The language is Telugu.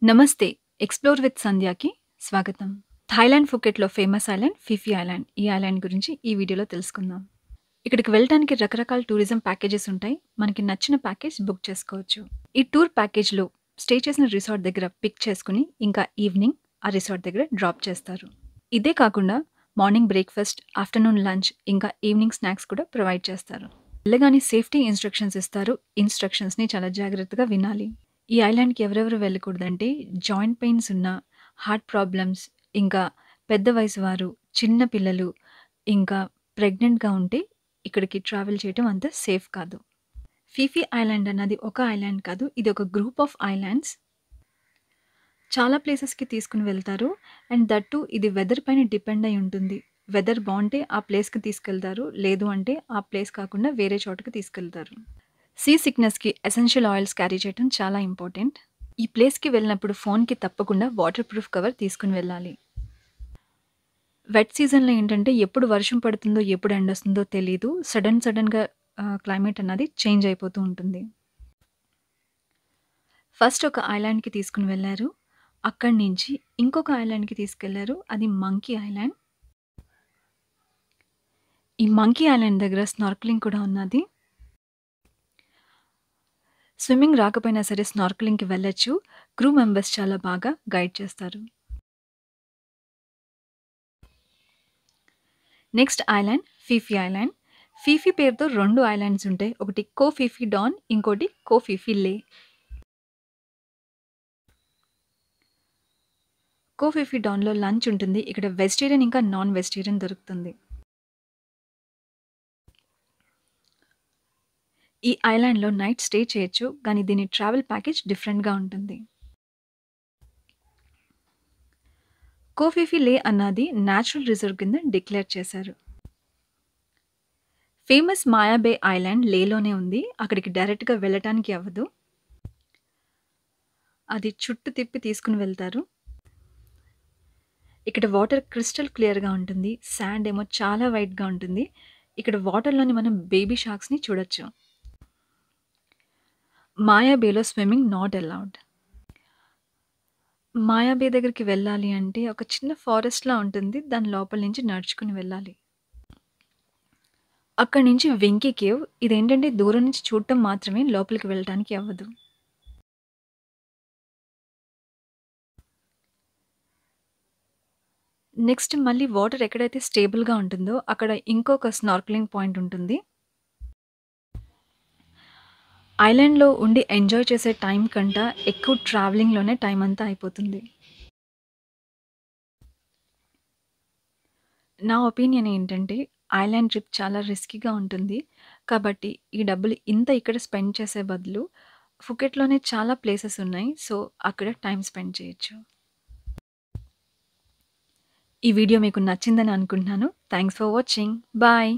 నమస్తే. ఎక్స్‌ప్లోర్ విత్ సంధ్యాకి స్వాగతం. థాయిలాండ్ ఫుకెట్‌లో ఫేమస్ ఐలాండ్ ఫిఫీ ఐలాండ్. ఈ ఐలాండ్ గురించి ఈ వీడియోలో తెలుసుకుందాం. ఇక్కడికి వెళ్ళటానికి రకరకాల టూరిజం ప్యాకేజెస్ ఉంటాయి. మనకి నచ్చిన ప్యాకేజ్ బుక్ చేసుకోవచ్చు. ఈ టూర్ ప్యాకేజ్‌లో స్టే చేసిన రిసార్ట్ దగ్గర పిక్ చేసుకొని, ఇంకా ఈవినింగ్ ఆ రిసార్ట్ దగ్గర డ్రాప్ చేస్తారు. ఇదే కాకుండా మార్నింగ్ బ్రేక్‌ఫాస్ట్, ఆఫ్టర్‌నూన్ లంచ్, ఇంకా ఈవినింగ్ స్నాక్స్ కూడా ప్రొవైడ్ చేస్తారు. వెళ్ళగానే సేఫ్టీ ఇన్‌స్ట్రక్షన్స్ ఇస్తారు. ఇన్‌స్ట్రక్షన్స్‌ని చాలా జాగ్రత్తగా వినాలి. ఈ ఐలాండ్‌కి ఎవరెవరు వెళ్ళకూడదంటే, జాయింట్ పెయిన్స్ ఉన్న, హార్ట్ ప్రాబ్లమ్స్, ఇంకా పెద్ద వయసు వారు, చిన్న పిల్లలు, ఇంకా ప్రెగ్నెంట్‌గా ఉంటే ఇక్కడికి ట్రావెల్ చేయటం అంత సేఫ్ కాదు. ఫిఫీ ఐలాండ్ అన్నది ఒక ఐలాండ్ కాదు. ఇది ఒక గ్రూప్ ఆఫ్ ఐలాండ్స్. చాలా ప్లేసెస్‌కి తీసుకొని వెళ్తారు. అండ్ దట్ టూ ఇది వెదర్ పైన డిపెండ్ అయి ఉంటుంది. వెదర్ బావుంటే ఆ ప్లేస్‌కి తీసుకెళ్తారు. లేదు అంటే ఆ ప్లేస్ కాకుండా వేరే చోటకి తీసుకెళ్తారు. సీ సిక్‌నెస్‌కి ఎసెన్షియల్ ఆయిల్స్ క్యారీ చేయటం చాలా ఇంపార్టెంట్. ఈ ప్లేస్‌కి వెళ్ళినప్పుడు ఫోన్‌కి తప్పకుండా వాటర్ ప్రూఫ్ కవర్ తీసుకొని వెళ్ళాలి. వెట్ సీజన్‌లో ఏంటంటే ఎప్పుడు వర్షం పడుతుందో, ఎప్పుడు ఎండొస్తుందో తెలీదు. సడెన్‌గా క్లైమేట్ అన్నది చేంజ్ అయిపోతూ ఉంటుంది. ఫస్ట్ ఒక ఐలాండ్‌కి తీసుకొని వెళ్లారు. అక్కడి నుంచి ఇంకొక ఐలాండ్‌కి తీసుకెళ్లారు. అది మంకీ ఐలాండ్. ఈ మంకీ ఐలాండ్ దగ్గర స్నార్కెలింగ్ కూడా ఉన్నది. స్విమ్మింగ్ రాకపోయినా సరే స్నార్కెలింగ్‌కి వెళ్ళొచ్చు. క్రూ మెంబర్స్ చాలా బాగా గైడ్ చేస్తారు. Next island Phi Phi island. ఫిఫీ పేరుతో 2 ఐలాండ్స్ ఉంటాయి. ఒకటి కో ఫిఫీ డాన్, ఇంకోటి కో ఫిఫీ లే. కో ఫిఫీ డాన్‌లో లంచ్ ఉంటుంది. ఇక్కడ వెజిటేరియన్ ఇంకా నాన్ వెజిటేరియన్ దొరుకుతుంది. ఈ ఐలాండ్‌లో నైట్ స్టే చేయొచ్చు. కానీ దీని ట్రావెల్ ప్యాకేజ్ డిఫరెంట్‌గా ఉంటుంది. కో ఫిఫీ లే అన్నది నేచురల్ రిజర్వ్ కింద డిక్లేర్ చేశారు. ఫేమస్ మాయా బే ఐలాండ్ లేలోనే ఉంది. అక్కడికి డైరెక్ట్‌గా వెళ్ళటానికి అవ్వదు. అది చుట్టూ తిప్పి తీసుకొని వెళ్తారు. ఇక్కడ వాటర్ క్రిస్టల్ క్లియర్‌గా ఉంటుంది. సాండ్ ఏమో చాలా వైట్‌గా ఉంటుంది. ఇక్కడ వాటర్‌లోని మనం బేబీ షార్క్స్‌ని చూడొచ్చు. మాయా బేలో స్విమ్మింగ్ నాట్ అలౌడ్. మాయా బే దగ్గరికి వెళ్ళాలి అంటే ఒక చిన్న ఫారెస్ట్‌లా ఉంటుంది. దాని లోపల నుంచి నడుచుకొని వెళ్ళాలి. అక్కడి నుంచి వెంకీ కేవ్. ఇదేంటంటే దూరం నుంచి చూడటం మాత్రమే, లోపలికి వెళ్ళటానికి అవ్వదు. నెక్స్ట్ మళ్ళీ వాటర్ ఎక్కడైతే స్టేబుల్‌గా ఉంటుందో అక్కడ ఇంకొక స్నార్కెలింగ్ పాయింట్ ఉంటుంది. ఐలాండ్‌లో ఉండి ఎంజాయ్ చేసే టైం కంటా ఎక్కువ ట్రావెలింగ్‌లోనే టైం అంతా అయిపోతుంది. నా ఒపీనియన్ ఏంటంటే ఐలాండ్ ట్రిప్ చాలా రిస్కీగా ఉంటుంది. కాబట్టి ఈ డబ్బులు ఇంత ఇక్కడ స్పెండ్ చేసే బదులు ఫుకెట్‌లోనే చాలా ప్లేసెస్ ఉన్నాయి. సో, అక్కడ టైమ్ స్పెండ్ చేయొచ్చు. ఈ వీడియో మీకు నచ్చిందని అనుకుంటున్నాను. Thanks for watching. బాయ్.